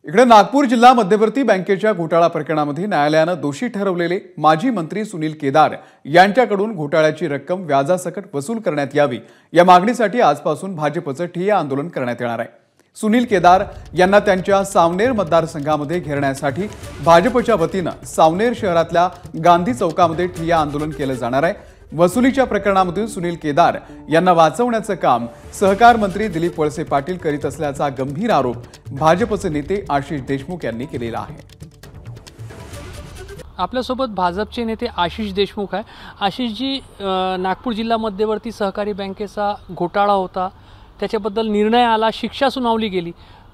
इकडे नागपूर जिल्हा मध्यवर्ती बँकेच्या घोटाळा प्रकरणामध्ये न्यायालयाने दोषी ठरवलेले माजी मंत्री सुनील केदार यांच्याकडून घोटाळ्याची रक्कम व्याजासकट वसूल करण्यात यावी या मागणीसाठी आजपासून भाजपचं ठिय्या आंदोलन करण्यात येणार आहे। सुनील केदार यांना त्यांच्या सावनेर मतदारसंघामध्ये घेरण्यासाठी भाजपच्या वतीने सावनेर शहरातल्या गांधी चौकामध्ये ठिय्या आंदोलन केले जाणार आहे। वसुलीच्या प्रकरणामधील सुनील केदार यांना वाचवण्याचं काम सहकार मंत्री दिलीप वळसे पाटील करीत असल्याचा गंभीर आरोप भाजपचे नेते आशिष देशमुख यांनी केलेला आहे। आपल्यासोबत भाजपचे नेते आशिष देशमुख आहे। आशिषजी, नागपूर जिल्हा मध्यवर्ती सहकारी बँकेचा घोटाळा होता, त्याच्याबद्दल निर्णय आला, शिक्षा सुनावली गेली,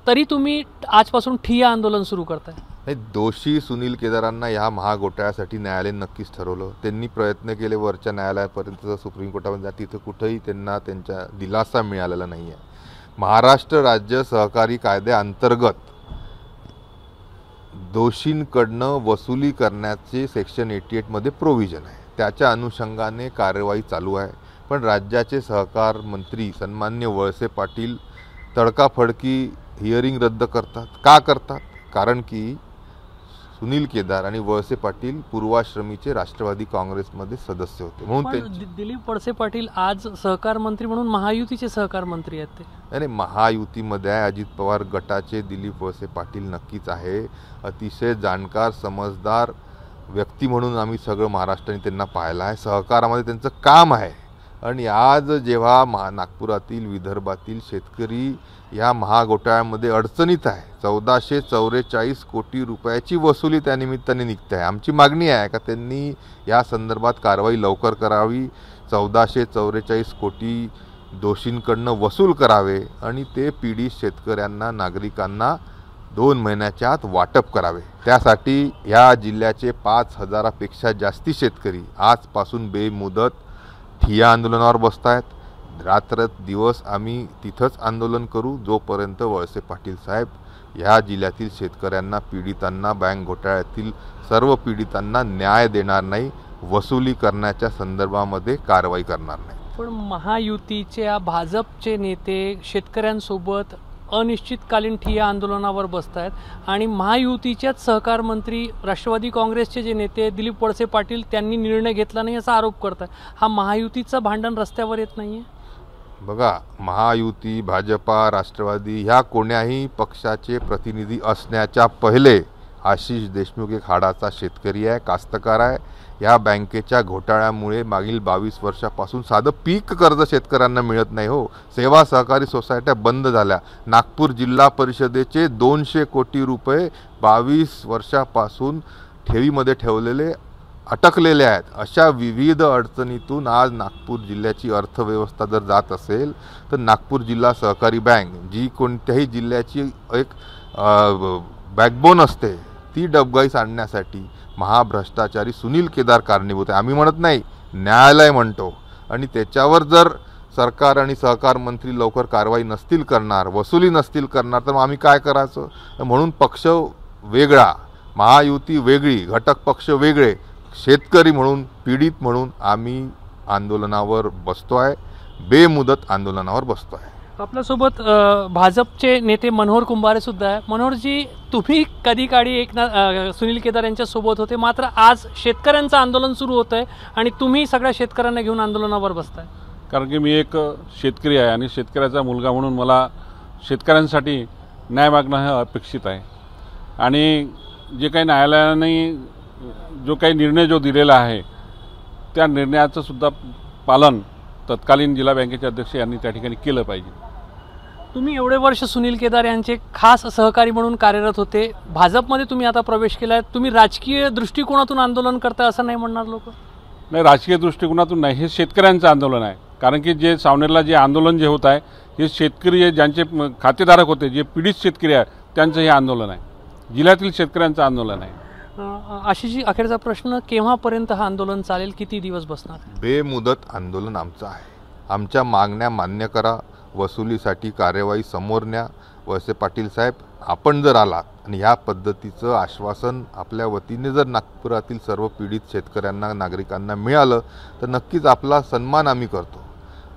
तरी तुम्ही आजपासून ठिय्या आंदोलन सुरू करताय। दोषी सुनील केदारांना या महाघोटाळ्यासाठी न्यायालयाने नक्कीच ठरवलं। त्यांनी प्रयत्न केले वरच्या न्यायालयापर्यंत, सुप्रीम कोर्टामध्ये, तिथे कुठेही त्यांना त्यांच्या दिलासा मिळालेला नाही आहे। महाराष्ट्र राज्य सहकारी कायद्याअंतर्गत दोषींकडनं वसुली करण्याचे सेक्शन 88 मध्ये प्रोव्हिजन आहे, त्याच्या अनुषंगाने कार्यवाही चालू आहे। पण राज्याचे सहकार मंत्री सन्मान्य वळसे पाटील तडकाफडकी हिअरिंग रद्द करतात। का करतात? कारण की सुनील केदार आणि वळसे पाटील पूर्वाश्रमीचे राष्ट्रवादी काँग्रेसमध्ये सदस्य होते, म्हणून दिलीप वळसे पाटील आज सहकार मंत्री म्हणून महायुतीचे सहकार मंत्री आहेत। आणि महायुतीमध्ये अजित पवार गटाचे दिलीप वळसे पाटील नक्कीच आहे। अतिशय जाणकार समजदार व्यक्ती म्हणून आम्ही सगळं महाराष्ट्राने त्यांना पाहिलं आहे। सहकारामध्ये त्यांचं काम आहे। आणि आज जेव्हा नागपुरातील विदर्भातील शेतकरी या महाघोटाळ्यामध्ये अडचणीत आहे, 1444 कोटी रुपयाची वसुली त्यानिमित्ताने निघते आहे। आमची मागणी आहे का त्यांनी या संदर्भात कारवाई लवकर करावी, 1444 कोटी दोषींकडनं वसूल करावे आणि ते पीडित शेतकऱ्यांना, नागरिकांना 2 महिन्याच्या आत वाटप करावे। त्यासाठी या जिल्ह्याचे 5000पेक्षा जास्ती शेतकरी आजपासून बेमुदत ठिय्या आंदोलनावर बसतायत। रात्र दिवस आम्ही तिथंच आंदोलन करू जोपर्यंत वळसे पाटील साहेब या जिल्ह्यातील शेतकऱ्यांना, पीडितांना, बँक घोटाळ्यातील सर्व पीडितांना न्याय देणार नाही, वसुली करण्याच्या संदर्भामध्ये कारवाई करणार नाही। पण महायुतीच्या भाजपचे नेते शेतकऱ्यांसोबत अनिश्चितकालीन ठिय्या आंदोलनावर बसतायत आणि महायुतीच्याच सहकार मंत्री राष्ट्रवादी काँग्रेसचे जे नेते दिलीप वळसे पाटील त्यांनी निर्णय घेतला नाही असा आरोप करतात। हा महायुतीचं भांडण रस्त्यावर येत नाहीये? बघा, महायुती, भाजपा, राष्ट्रवादी ह्या कोण्याही पक्षाचे प्रतिनिधी असण्याच्या पहिले आशिष देशमुख एक हाडाचा शेतकरी आहे, कास्तकार आहे। या बँकेच्या घोटाळ्यामुळे मागील 22 वर्षापासून साधं पीक कर्ज शेतकऱ्यांना मिळत नाही हो। सेवा सहकारी सोसायट्या बंद झाल्या। नागपूर जिल्हा परिषदेचे 200 कोटी रुपये 22 वर्षापासून ठेवीमध्ये ठेवलेले अटकलेले आहेत। अशा विविध अडचणीतून आज नागपूर जिल्ह्याची अर्थव्यवस्था जर जात असेल तर नागपूर जिल्हा सहकारी बँक, जी कोणत्याही जिल्ह्याची एक बॅकबोन असते, ती डबघाईस आणण्यासाठी महाभ्रष्टाचारी सुनील केदार कारणीभूत आहे। आम्ही म्हणत नाही, न्यायालय म्हणतो। आणि त्याच्यावर जर सरकार आणि सहकार मंत्री लवकर कारवाई नसतील करणार, वसुली नसतील करणार, तर आम्ही काय करायचं? म्हणून पक्ष वेगळा, महायुती वेगळी, घटक पक्ष वेगळे, शेतकरी म्हणून, पीडित म्हणून आम्ही आंदोलनावर बसतोय, बेमुदत आंदोलनावर बसतोय। आपल्यासोबत भाजपचे नेते मनोहर कुंभारे सुद्धा आहे। मनोहरजी, तुम्ही कधी काळी सुनील केदार यांच्या सोबत होते, मात्र आज शेतकऱ्यांचं आंदोलन सुरू होतंय आणि तुम्ही सगळ्या शेतकऱ्यांना घेऊन आंदोलनावर बसताय। कारण की मी एक शेतकरी आहे आणि शेतकऱ्याचा मुलगा म्हणून मला शेतकऱ्यांसाठी न्याय मागणं हे अपेक्षित आहे। आणि जे काही न्यायालयाने जो काही निर्णय दिलेला आहे त्या निर्णयाचं सुद्धा पालन तत्कालीन जिल्हा बँकेचे अध्यक्ष यांनी त्या ठिकाणी केलं पाहिजे। तुम्ही एवढे वर्ष सुनील केदार यांचे खास सहकारी म्हणून कार्यरत होते, भाजपमध्ये तुम्ही आता प्रवेश केलाय, तुम्ही राजकीय दृष्टिकोनातून आंदोलन करताय असं नाही म्हणणार लोक? नाही, राजकीय दृष्टिकोनातून नाही, हे शेतकऱ्यांचं आंदोलन आहे। कारण की जे सावनेरला जे आंदोलन जे होत आहे हे शेतकरी ज्यांचे खातेधारक होते, जे पीडित शेतकरी आहेत, त्यांचं हे आंदोलन आहे, जिल्ह्यातील शेतकऱ्यांचं आंदोलन आहे। आशिषजी, अखेरचा प्रश्न, केव्हापर्यंत हा आंदोलन चालेल, किती दिवस बसणार? बेमुदत आंदोलन आमचं आहे। आमच्या मागण्या मान्य करा, वसुलीसाठी कार्यवाही समोर न्या। वळसे पाटील साहेब, आपण जर आलात आणि ह्या पद्धतीचं आश्वासन आपल्या वतीने जर नागपुरातील सर्व पीडित शेतकऱ्यांना, नागरिकांना मिळालं तर नक्कीच आपला सन्मान आम्ही करतो।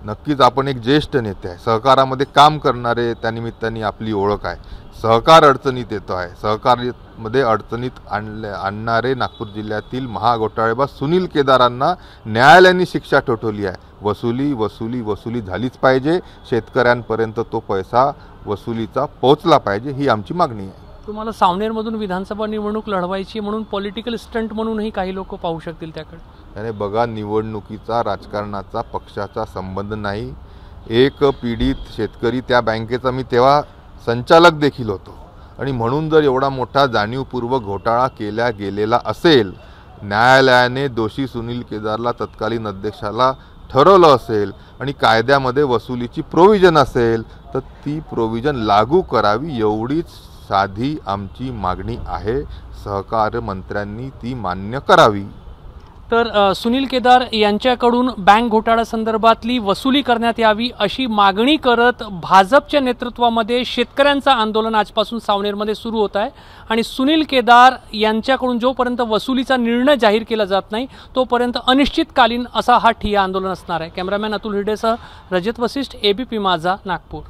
नक्कीच आपण एक ज्येष्ठ नेते आहे, सहकारामध्ये काम करणारे त्यानिमित्ताने आपली ओळख आहे. सहकार अडचणीत येतो आहे. सहकारामध्ये अडचणीत आणणारे नागपूर जिल्ह्यातील महाघोटाळेबाज सुनील केदारांना न्यायालयाने शिक्षा ठोठवली आहे. वसुली वसुली वसुली झालीच पाहिजे. शेतकऱ्यांपर्यंत तो पैसा वसुलीचा पोहोचला पाहिजे, ही आमची मागणी आहे. तुम्हाला सावनेरमधून विधानसभा निवडणूक लढवायची म्हणून पॉलिटिकल स्टंट म्हणूनही काही लोक पाहू शकतील त्याकडे. त्याने बघा, निवडणुकीचा राजकारणाचा पक्षाचा संबंध नाही. एक पीडित शेतकरी, त्या बँकेचा मी तेव्हा संचालक देखील होतो, आणि म्हणून जर एवढा मोठा जाणीवपूर्वक घोटाळा केला गेलेला असेल, न्यायालयाने दोषी सुनील केदारला तत्कालीन अध्यक्षाला ठरवलं असेल आणि कायद्यामध्ये वसुलीची प्रोव्हिजन असेल, तर ती प्रोव्हिजन लागू करावी, एवढीच साधी आमची मागणी आहे. सहकार मंत्र्यांनी ती मान्य करावी. तर सुनील केदार यांच्याकडून बँक घोटाळा संदर्भातली वसुली करण्यात यावी अशी मागणी करत भाजपच्या नेतृत्वामध्ये शेतकऱ्यांचं आंदोलन आजपासून सावनेरमध्ये सुरू होत आहे. आणि सुनील केदार यांच्याकडून जोपर्यंत वसुलीचा निर्णय जाहीर केला जात नाही तोपर्यंत अनिश्चितकालीन असा हा ठिय्या आंदोलन असणार आहे. कॅमेरामॅन अतुल हिडेसह रजत वसिष्ठ, एबीपी माझा, नागपूर.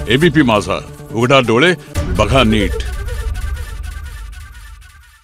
एबीपी माझा, उघडा डोळे बघा नीट.